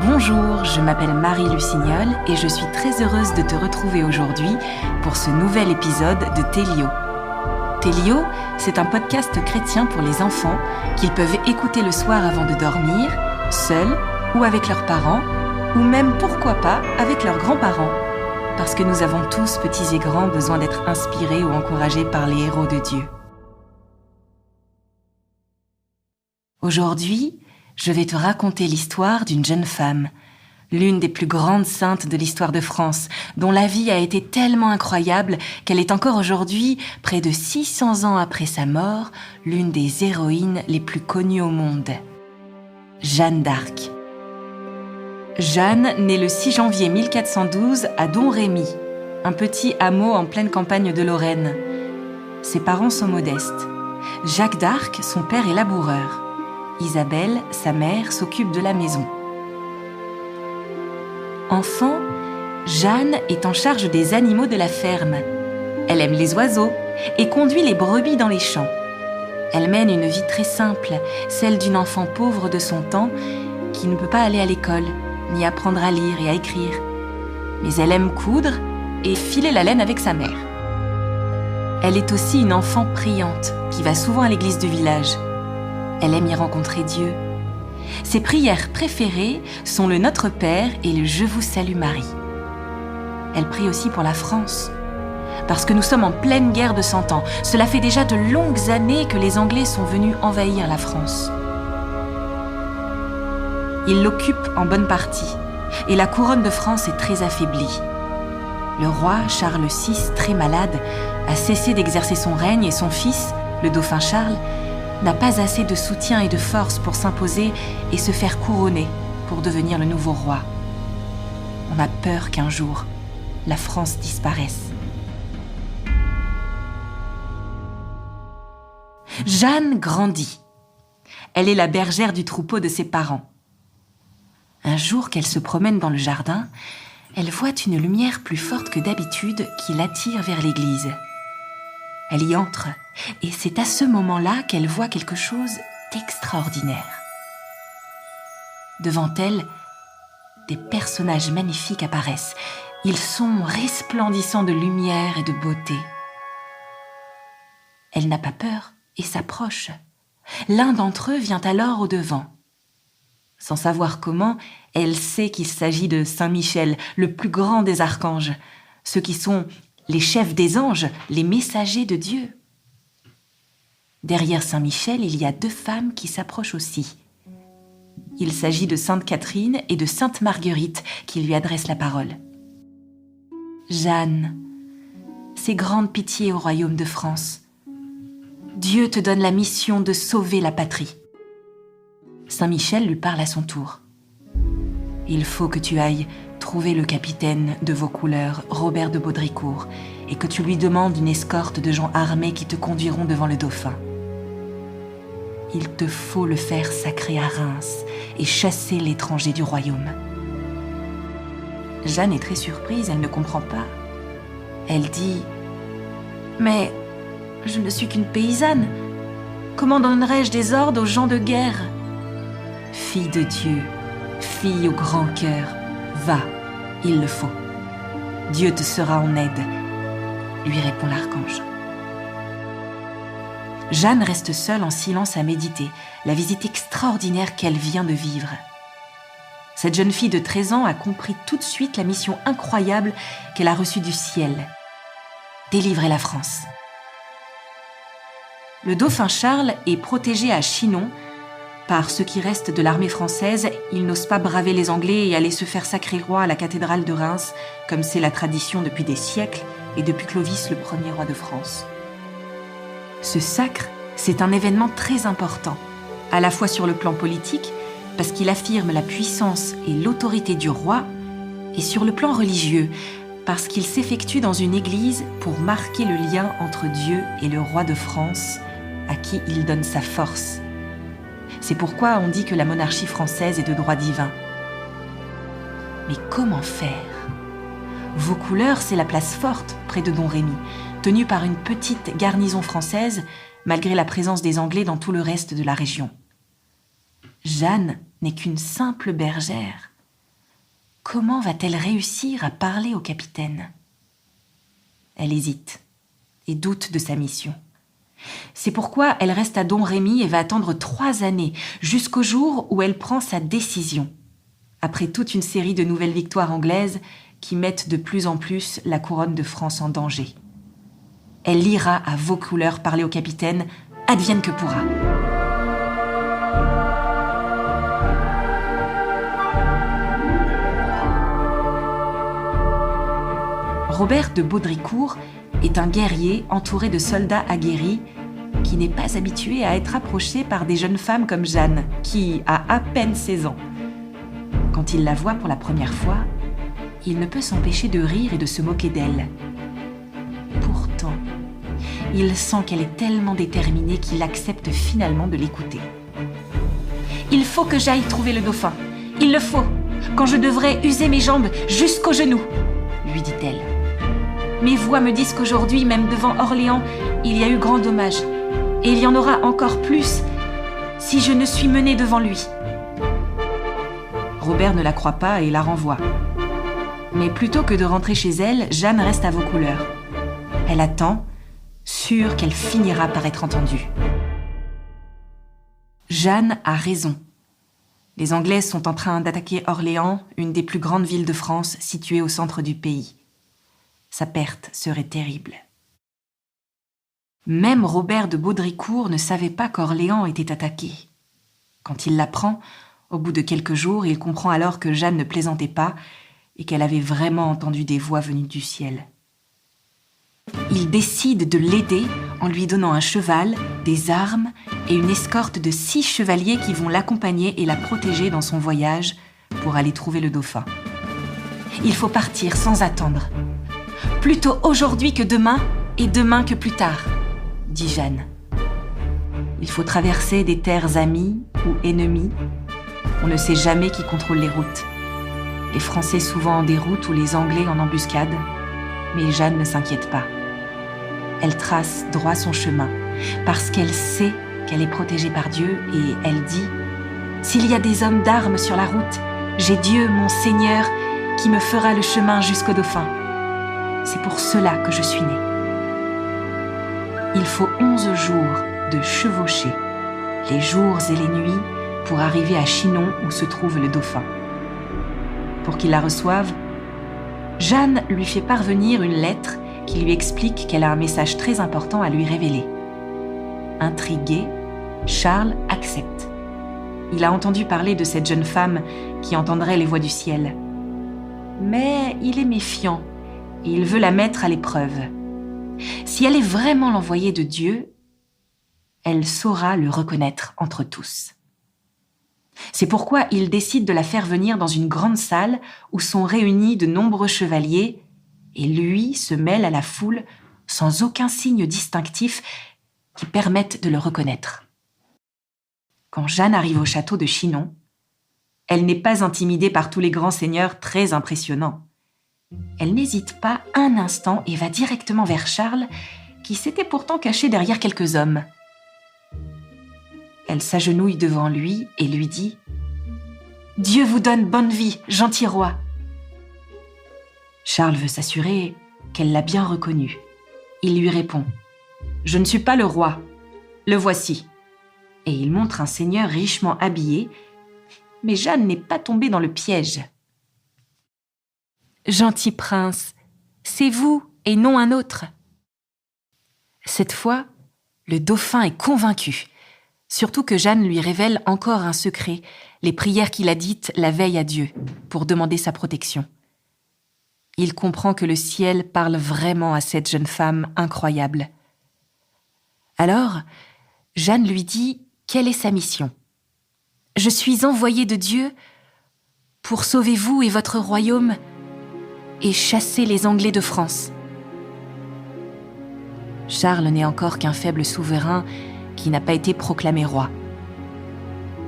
Bonjour, je m'appelle Marie Lucignol et je suis très heureuse de te retrouver aujourd'hui pour ce nouvel épisode de Télio. Télio, c'est un podcast chrétien pour les enfants qu'ils peuvent écouter le soir avant de dormir, seuls ou avec leurs parents, ou même, pourquoi pas, avec leurs grands-parents. Parce que nous avons tous, petits et grands, besoin d'être inspirés ou encouragés par les héros de Dieu. Aujourd'hui, je vais te raconter l'histoire d'une jeune femme, l'une des plus grandes saintes de l'histoire de France, dont la vie a été tellement incroyable qu'elle est encore aujourd'hui, près de 600 ans après sa mort, l'une des héroïnes les plus connues au monde. Jeanne d'Arc. Jeanne naît le 6 janvier 1412 à Domrémy, un petit hameau en pleine campagne de Lorraine. Ses parents sont modestes. Jacques d'Arc, son père, est laboureur. Isabelle, sa mère, s'occupe de la maison. Enfant, Jeanne est en charge des animaux de la ferme. Elle aime les oiseaux et conduit les brebis dans les champs. Elle mène une vie très simple, celle d'une enfant pauvre de son temps qui ne peut pas aller à l'école, ni apprendre à lire et à écrire. Mais elle aime coudre et filer la laine avec sa mère. Elle est aussi une enfant priante qui va souvent à l'église du village. Elle aime y rencontrer Dieu. Ses prières préférées sont le Notre Père et le Je vous salue Marie. Elle prie aussi pour la France, parce que nous sommes en pleine guerre de 100 ans. Cela fait déjà de longues années que les Anglais sont venus envahir la France. Ils l'occupent en bonne partie, et la couronne de France est très affaiblie. Le roi Charles VI, très malade, a cessé d'exercer son règne et son fils, le dauphin Charles, n'a pas assez de soutien et de force pour s'imposer et se faire couronner pour devenir le nouveau roi. On a peur qu'un jour, la France disparaisse. Jeanne grandit. Elle est la bergère du troupeau de ses parents. Un jour qu'elle se promène dans le jardin, elle voit une lumière plus forte que d'habitude qui l'attire vers l'église. Elle y entre, et c'est à ce moment-là qu'elle voit quelque chose d'extraordinaire. Devant elle, des personnages magnifiques apparaissent. Ils sont resplendissants de lumière et de beauté. Elle n'a pas peur et s'approche. L'un d'entre eux vient alors au devant. Sans savoir comment, elle sait qu'il s'agit de Saint Michel, le plus grand des archanges, ceux qui sont les chefs des anges, les messagers de Dieu. Derrière Saint Michel, il y a 2 femmes qui s'approchent aussi. Il s'agit de Sainte Catherine et de Sainte Marguerite qui lui adressent la parole. « Jeanne, c'est grande pitié au royaume de France. Dieu te donne la mission de sauver la patrie. » Saint Michel lui parle à son tour. « Il faut que tu ailles trouver le capitaine de vos couleurs, Robert de Baudricourt, et que tu lui demandes une escorte de gens armés qui te conduiront devant le dauphin. Il te faut le faire sacrer à Reims et chasser l'étranger du royaume. » Jeanne est très surprise, elle ne comprend pas. Elle dit « Mais je ne suis qu'une paysanne. Comment donnerais-je des ordres aux gens de guerre ? » « Fille de Dieu, fille au grand cœur, va, il le faut. Dieu te sera en aide, lui répond l'archange. Jeanne reste seule en silence à méditer la visite extraordinaire qu'elle vient de vivre. Cette jeune fille de 13 ans a compris tout de suite la mission incroyable qu'elle a reçue du ciel. Délivrer la France. Le dauphin Charles est protégé à Chinon. Par ceux qui restent de l'armée française, il n'ose pas braver les Anglais et aller se faire sacrer roi à la cathédrale de Reims, comme c'est la tradition depuis des siècles et depuis Clovis, le premier roi de France. Ce sacre, c'est un événement très important, à la fois sur le plan politique, parce qu'il affirme la puissance et l'autorité du roi, et sur le plan religieux, parce qu'il s'effectue dans une église pour marquer le lien entre Dieu et le roi de France, à qui il donne sa force. C'est pourquoi on dit que la monarchie française est de droit divin. Mais comment faire ? Vaucouleurs, c'est la place forte, près de Domrémy, tenue par une petite garnison française, malgré la présence des Anglais dans tout le reste de la région. Jeanne n'est qu'une simple bergère. Comment va-t-elle réussir à parler au capitaine ? Elle hésite et doute de sa mission. C'est pourquoi elle reste à Domrémy et va attendre 3 années, jusqu'au jour où elle prend sa décision, après toute une série de nouvelles victoires anglaises qui mettent de plus en plus la couronne de France en danger. Elle ira à Vaucouleurs parler au capitaine, advienne que pourra. Robert de Baudricourt est un guerrier entouré de soldats aguerris qui n'est pas habitué à être approché par des jeunes femmes comme Jeanne, qui a à peine 16 ans. Quand il la voit pour la première fois, il ne peut s'empêcher de rire et de se moquer d'elle. Pourtant, il sent qu'elle est tellement déterminée qu'il accepte finalement de l'écouter. « Il faut que j'aille trouver le dauphin. Il le faut, quand je devrais user mes jambes jusqu'aux genoux, » lui dit-elle. « Mes voix me disent qu'aujourd'hui, même devant Orléans, il y a eu grand dommage. Et il y en aura encore plus si je ne suis menée devant lui. » Robert ne la croit pas et la renvoie. Mais plutôt que de rentrer chez elle, Jeanne reste à Vaucouleurs. Elle attend, sûre qu'elle finira par être entendue. Jeanne a raison. Les Anglais sont en train d'attaquer Orléans, une des plus grandes villes de France située au centre du pays. Sa perte serait terrible. Même Robert de Baudricourt ne savait pas qu'Orléans était attaqué. Quand il l'apprend, au bout de quelques jours, il comprend alors que Jeanne ne plaisantait pas et qu'elle avait vraiment entendu des voix venues du ciel. Il décide de l'aider en lui donnant un cheval, des armes et une escorte de 6 chevaliers qui vont l'accompagner et la protéger dans son voyage pour aller trouver le dauphin. Il faut partir sans attendre. Plutôt aujourd'hui que demain et demain que plus tard, dit Jeanne. Il faut traverser des terres amies ou ennemies. On ne sait jamais qui contrôle les routes. Les Français souvent en déroute ou les Anglais en embuscade. Mais Jeanne ne s'inquiète pas. Elle trace droit son chemin parce qu'elle sait qu'elle est protégée par Dieu et elle dit « S'il y a des hommes d'armes sur la route, j'ai Dieu, mon Seigneur, qui me fera le chemin jusqu'au dauphin. C'est pour cela que je suis née. » Il faut 11 jours de chevauchée, les jours et les nuits, pour arriver à Chinon où se trouve le dauphin. Pour qu'il la reçoive, Jeanne lui fait parvenir une lettre qui lui explique qu'elle a un message très important à lui révéler. Intrigué, Charles accepte. Il a entendu parler de cette jeune femme qui entendrait les voix du ciel. Mais il est méfiant et il veut la mettre à l'épreuve. Si elle est vraiment l'envoyée de Dieu, elle saura le reconnaître entre tous. C'est pourquoi il décide de la faire venir dans une grande salle où sont réunis de nombreux chevaliers et lui se mêle à la foule sans aucun signe distinctif qui permette de le reconnaître. Quand Jeanne arrive au château de Chinon, elle n'est pas intimidée par tous les grands seigneurs très impressionnants. Elle n'hésite pas un instant et va directement vers Charles, qui s'était pourtant caché derrière quelques hommes. Elle s'agenouille devant lui et lui dit « Dieu vous donne bonne vie, gentil roi !» Charles veut s'assurer qu'elle l'a bien reconnu. Il lui répond « Je ne suis pas le roi, le voici !» Et il montre un seigneur richement habillé, mais Jeanne n'est pas tombée dans le piège. « Gentil prince, c'est vous et non un autre !» Cette fois, le dauphin est convaincu. Surtout que Jeanne lui révèle encore un secret, les prières qu'il a dites la veille à Dieu, pour demander sa protection. Il comprend que le ciel parle vraiment à cette jeune femme incroyable. Alors, Jeanne lui dit quelle est sa mission. « Je suis envoyée de Dieu pour sauver vous et votre royaume et chasser les Anglais de France. » Charles n'est encore qu'un faible souverain qui n'a pas été proclamé roi.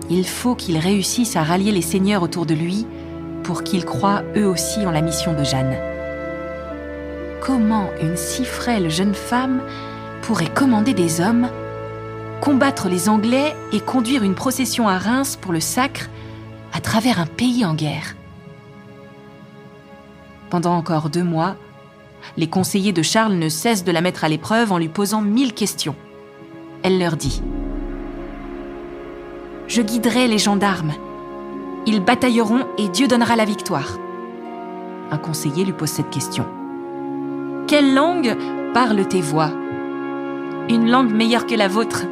Il faut qu'il réussisse à rallier les seigneurs autour de lui pour qu'ils croient eux aussi en la mission de Jeanne. Comment une si frêle jeune femme pourrait commander des hommes, combattre les Anglais et conduire une procession à Reims pour le sacre à travers un pays en guerre? Pendant encore 2 mois, les conseillers de Charles ne cessent de la mettre à l'épreuve en lui posant 1000 questions. Elle leur dit « Je guiderai les gendarmes. Ils batailleront et Dieu donnera la victoire. » Un conseiller lui pose cette question. « Quelle langue parlent tes voix ?»« Une langue meilleure que la vôtre, »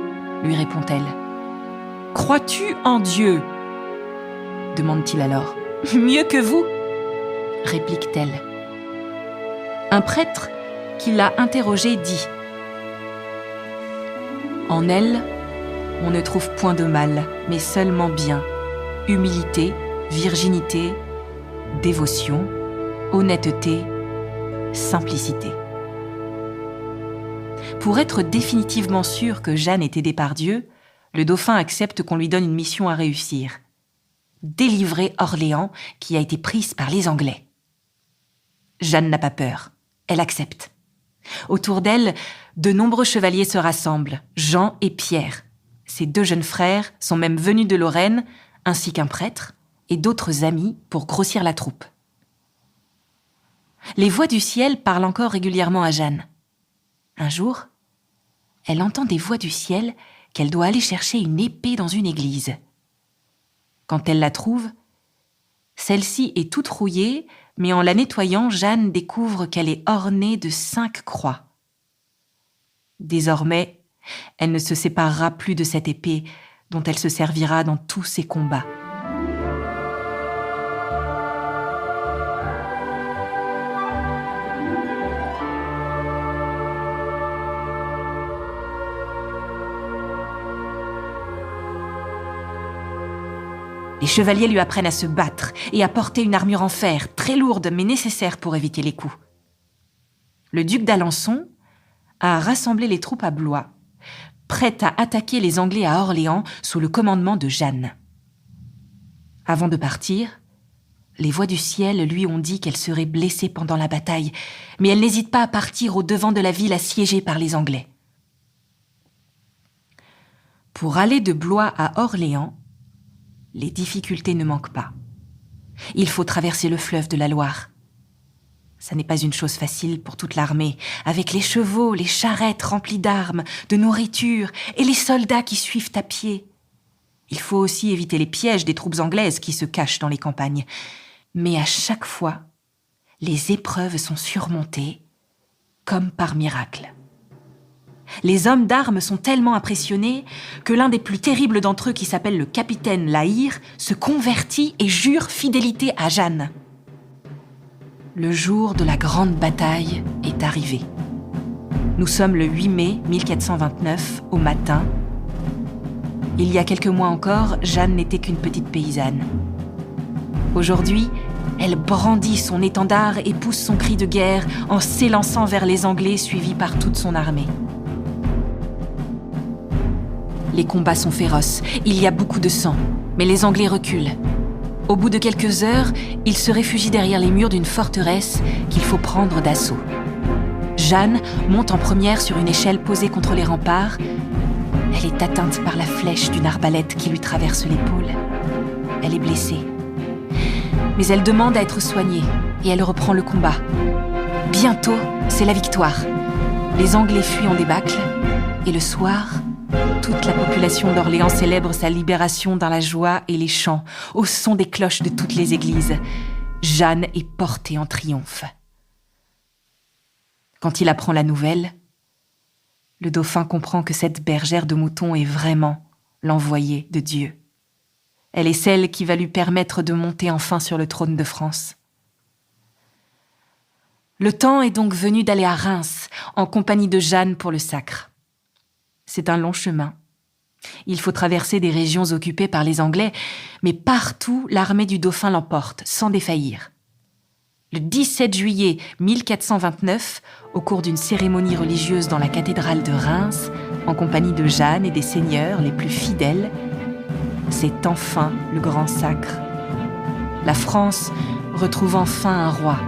lui répond-elle. « Crois-tu en Dieu ?» demande-t-il alors. « Mieux que vous ?» réplique-t-elle. Un prêtre qui l'a interrogée dit « En elle, on ne trouve point de mal, mais seulement bien, humilité, virginité, dévotion, honnêteté, simplicité. » Pour être définitivement sûr que Jeanne est aidée par Dieu, le dauphin accepte qu'on lui donne une mission à réussir. Délivrer Orléans qui a été prise par les Anglais. Jeanne n'a pas peur, elle accepte. Autour d'elle, de nombreux chevaliers se rassemblent, Jean et Pierre. Ses 2 jeunes frères sont même venus de Lorraine, ainsi qu'un prêtre et d'autres amis pour grossir la troupe. Les voix du ciel parlent encore régulièrement à Jeanne. Un jour, elle entend des voix du ciel qu'elle doit aller chercher une épée dans une église. Quand elle la trouve, celle-ci est toute rouillée, mais en la nettoyant, Jeanne découvre qu'elle est ornée de 5 croix. Désormais, elle ne se séparera plus de cette épée dont elle se servira dans tous ses combats. Les chevaliers lui apprennent à se battre et à porter une armure en fer, très lourde mais nécessaire pour éviter les coups. Le duc d'Alençon a rassemblé les troupes à Blois, prêtes à attaquer les Anglais à Orléans sous le commandement de Jeanne. Avant de partir, les voix du ciel lui ont dit qu'elle serait blessée pendant la bataille, mais elle n'hésite pas à partir au-devant de la ville assiégée par les Anglais. Pour aller de Blois à Orléans, les difficultés ne manquent pas. Il faut traverser le fleuve de la Loire. Ça n'est pas une chose facile pour toute l'armée, avec les chevaux, les charrettes remplies d'armes, de nourriture et les soldats qui suivent à pied. Il faut aussi éviter les pièges des troupes anglaises qui se cachent dans les campagnes. Mais à chaque fois, les épreuves sont surmontées, comme par miracle. Les hommes d'armes sont tellement impressionnés que l'un des plus terribles d'entre eux, qui s'appelle le capitaine La Hire, se convertit et jure fidélité à Jeanne. Le jour de la grande bataille est arrivé. Nous sommes le 8 mai 1429, au matin. Il y a quelques mois encore, Jeanne n'était qu'une petite paysanne. Aujourd'hui, elle brandit son étendard et pousse son cri de guerre en s'élançant vers les Anglais suivis par toute son armée. Les combats sont féroces, il y a beaucoup de sang, mais les Anglais reculent. Au bout de quelques heures, ils se réfugient derrière les murs d'une forteresse qu'il faut prendre d'assaut. Jeanne monte en première sur une échelle posée contre les remparts. Elle est atteinte par la flèche d'une arbalète qui lui traverse l'épaule. Elle est blessée. Mais elle demande à être soignée et elle reprend le combat. Bientôt, c'est la victoire. Les Anglais fuient en débâcle et le soir, toute la population d'Orléans célèbre sa libération dans la joie et les chants, au son des cloches de toutes les églises. Jeanne est portée en triomphe. Quand il apprend la nouvelle, le dauphin comprend que cette bergère de moutons est vraiment l'envoyée de Dieu. Elle est celle qui va lui permettre de monter enfin sur le trône de France. Le temps est donc venu d'aller à Reims, en compagnie de Jeanne pour le sacre. C'est un long chemin. Il faut traverser des régions occupées par les Anglais, mais partout, l'armée du dauphin l'emporte, sans défaillir. Le 17 juillet 1429, au cours d'une cérémonie religieuse dans la cathédrale de Reims, en compagnie de Jeanne et des seigneurs les plus fidèles, c'est enfin le grand sacre. La France retrouve enfin un roi,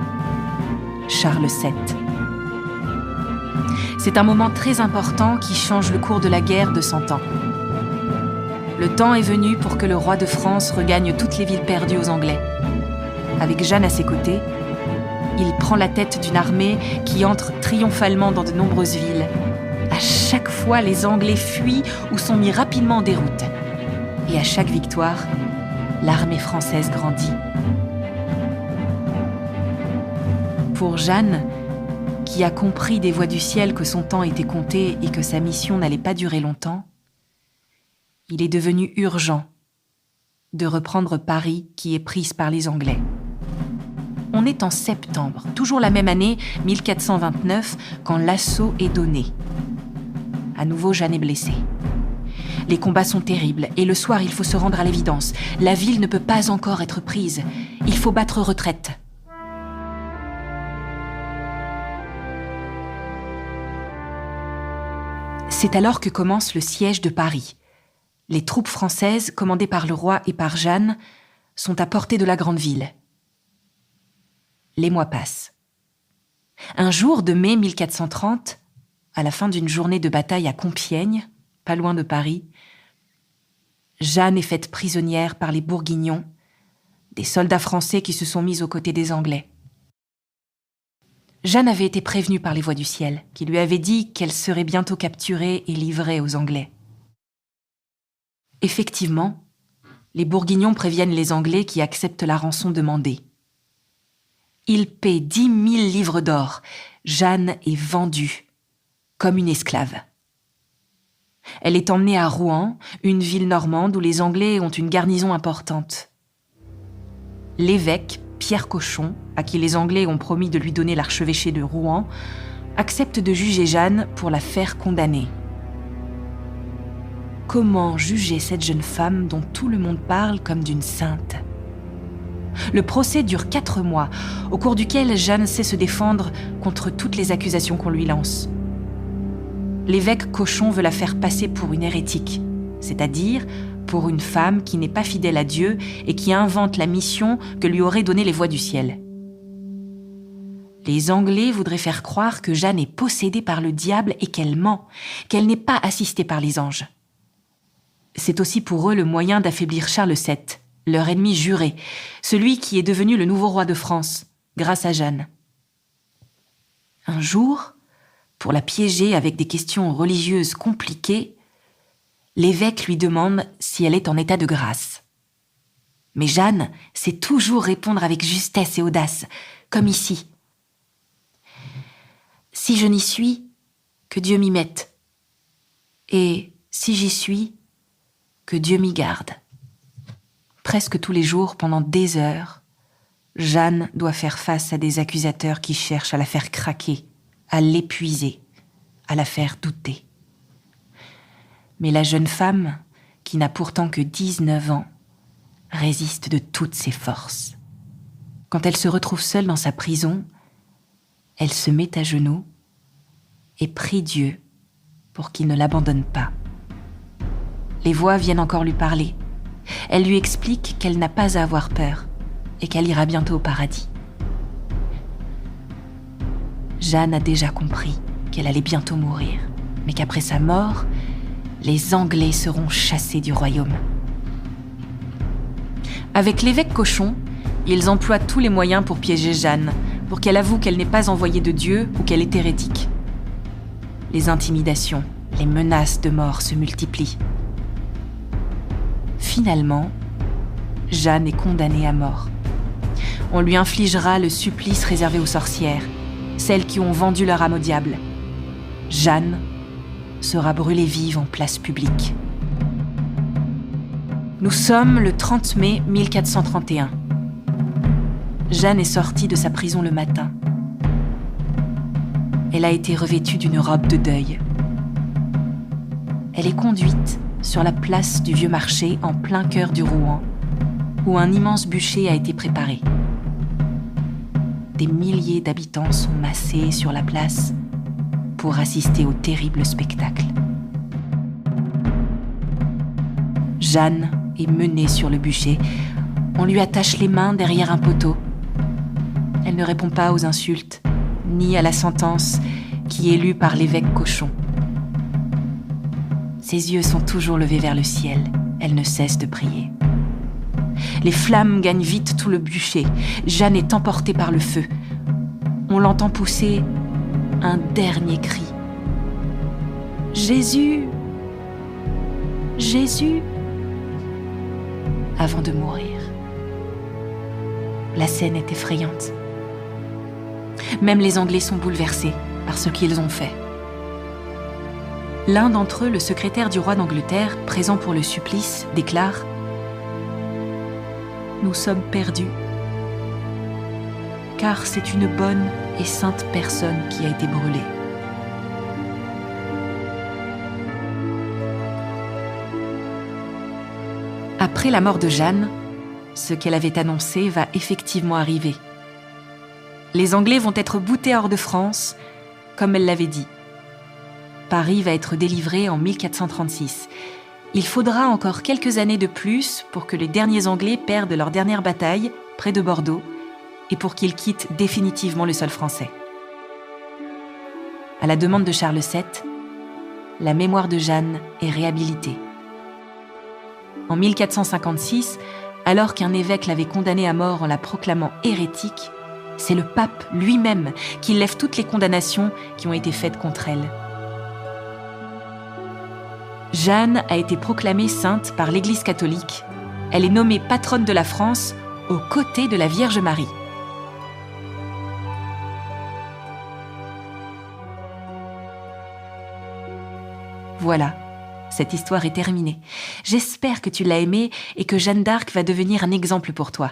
Charles VII. C'est un moment très important qui change le cours de la guerre de 100 ans. Le temps est venu pour que le roi de France regagne toutes les villes perdues aux Anglais. Avec Jeanne à ses côtés, Il prend la tête d'une armée qui entre triomphalement dans de nombreuses villes. À chaque fois, les Anglais fuient ou sont mis rapidement en déroute. Et à chaque victoire, l'armée française grandit. Pour Jeanne, qui a compris des voix du ciel que son temps était compté et que sa mission n'allait pas durer longtemps, il est devenu urgent de reprendre Paris qui est prise par les Anglais. On est en septembre, toujours la même année, 1429, quand l'assaut est donné. À nouveau, Jeanne est blessée. Les combats sont terribles et le soir, il faut se rendre à l'évidence. La ville ne peut pas encore être prise. Il faut battre retraite. C'est alors que commence le siège de Paris. Les troupes françaises, commandées par le roi et par Jeanne, sont à portée de la grande ville. Les mois passent. Un jour de mai 1430, à la fin d'une journée de bataille à Compiègne, pas loin de Paris, Jeanne est faite prisonnière par les Bourguignons, des soldats français qui se sont mis aux côtés des Anglais. Jeanne avait été prévenue par les voix du ciel, qui lui avaient dit qu'elle serait bientôt capturée et livrée aux Anglais. Effectivement, les Bourguignons préviennent les Anglais qui acceptent la rançon demandée. Ils paient 10 000 livres d'or. Jeanne est vendue comme une esclave. Elle est emmenée à Rouen, une ville normande où les Anglais ont une garnison importante. L'évêque, Pierre Cochon, à qui les Anglais ont promis de lui donner l'archevêché de Rouen, accepte de juger Jeanne pour la faire condamner. Comment juger cette jeune femme dont tout le monde parle comme d'une sainte ? Le procès dure 4 mois, au cours duquel Jeanne sait se défendre contre toutes les accusations qu'on lui lance. L'évêque Cochon veut la faire passer pour une hérétique, c'est-à-dire pour une femme qui n'est pas fidèle à Dieu et qui invente la mission que lui auraient donnée les voix du ciel. Les Anglais voudraient faire croire que Jeanne est possédée par le diable et qu'elle ment, qu'elle n'est pas assistée par les anges. C'est aussi pour eux le moyen d'affaiblir Charles VII, leur ennemi juré, celui qui est devenu le nouveau roi de France, grâce à Jeanne. Un jour, pour la piéger avec des questions religieuses compliquées, l'évêque lui demande si elle est en état de grâce. Mais Jeanne sait toujours répondre avec justesse et audace, comme ici. « Si je n'y suis, que Dieu m'y mette. Et si j'y suis, que Dieu m'y garde. » Presque tous les jours, pendant des heures, Jeanne doit faire face à des accusateurs qui cherchent à la faire craquer, à l'épuiser, à la faire douter. Mais la jeune femme, qui n'a pourtant que 19 ans, résiste de toutes ses forces. Quand elle se retrouve seule dans sa prison, elle se met à genoux et prie Dieu pour qu'il ne l'abandonne pas. Les voix viennent encore lui parler. Elle lui explique qu'elle n'a pas à avoir peur et qu'elle ira bientôt au paradis. Jeanne a déjà compris qu'elle allait bientôt mourir, mais qu'après sa mort, les Anglais seront chassés du royaume. Avec l'évêque Cochon, ils emploient tous les moyens pour piéger Jeanne, pour qu'elle avoue qu'elle n'est pas envoyée de Dieu ou qu'elle est hérétique. Les intimidations, les menaces de mort se multiplient. Finalement, Jeanne est condamnée à mort. On lui infligera le supplice réservé aux sorcières, celles qui ont vendu leur âme au diable. Jeanne sera brûlée vive en place publique. Nous sommes le 30 mai 1431. Jeanne est sortie de sa prison le matin. Elle a été revêtue d'une robe de deuil. Elle est conduite sur la place du Vieux Marché en plein cœur du Rouen, où un immense bûcher a été préparé. Des milliers d'habitants sont massés sur la place pour assister au terrible spectacle. Jeanne est menée sur le bûcher. On lui attache les mains derrière un poteau. Elle ne répond pas aux insultes, ni à la sentence qui est lue par l'évêque Cochon. Ses yeux sont toujours levés vers le ciel. Elle ne cesse de prier. Les flammes gagnent vite tout le bûcher. Jeanne est emportée par le feu. on l'entend pousser un dernier cri. « Jésus! Jésus !» avant de mourir. La scène est effrayante. Même les Anglais sont bouleversés par ce qu'ils ont fait. L'un d'entre eux, le secrétaire du roi d'Angleterre, présent pour le supplice, déclare « Nous sommes perdus, car c'est une bonne et sainte personne qui a été brûlée. » Après la mort de Jeanne, ce qu'elle avait annoncé va effectivement arriver. Les Anglais vont être boutés hors de France, comme elle l'avait dit. Paris va être délivré en 1436. Il faudra encore quelques années de plus pour que les derniers Anglais perdent leur dernière bataille, près de Bordeaux, et pour qu'ils quittent définitivement le sol français. À la demande de Charles VII, la mémoire de Jeanne est réhabilitée. En 1456, alors qu'un évêque l'avait condamnée à mort en la proclamant hérétique, c'est le pape lui-même qui lève toutes les condamnations qui ont été faites contre elle. Jeanne a été proclamée sainte par l'Église catholique. Elle est nommée patronne de la France aux côtés de la Vierge Marie. Voilà, cette histoire est terminée. J'espère que tu l'as aimée et que Jeanne d'Arc va devenir un exemple pour toi.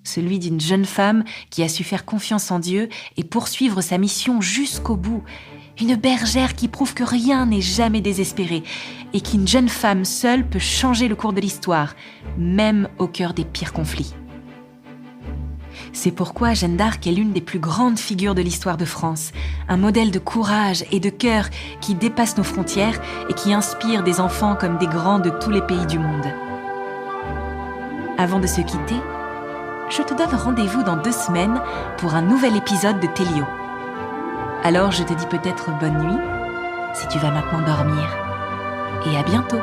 Celui d'une jeune femme qui a su faire confiance en Dieu et poursuivre sa mission jusqu'au bout. Une bergère qui prouve que rien n'est jamais désespéré et qu'une jeune femme seule peut changer le cours de l'histoire, même au cœur des pires conflits. C'est pourquoi Jeanne d'Arc est l'une des plus grandes figures de l'histoire de France, un modèle de courage et de cœur qui dépasse nos frontières et qui inspire des enfants comme des grands de tous les pays du monde. Avant de se quitter, je te donne rendez-vous dans 2 semaines pour un nouvel épisode de Télio. Alors je te dis peut-être bonne nuit, si tu vas maintenant dormir, et à bientôt.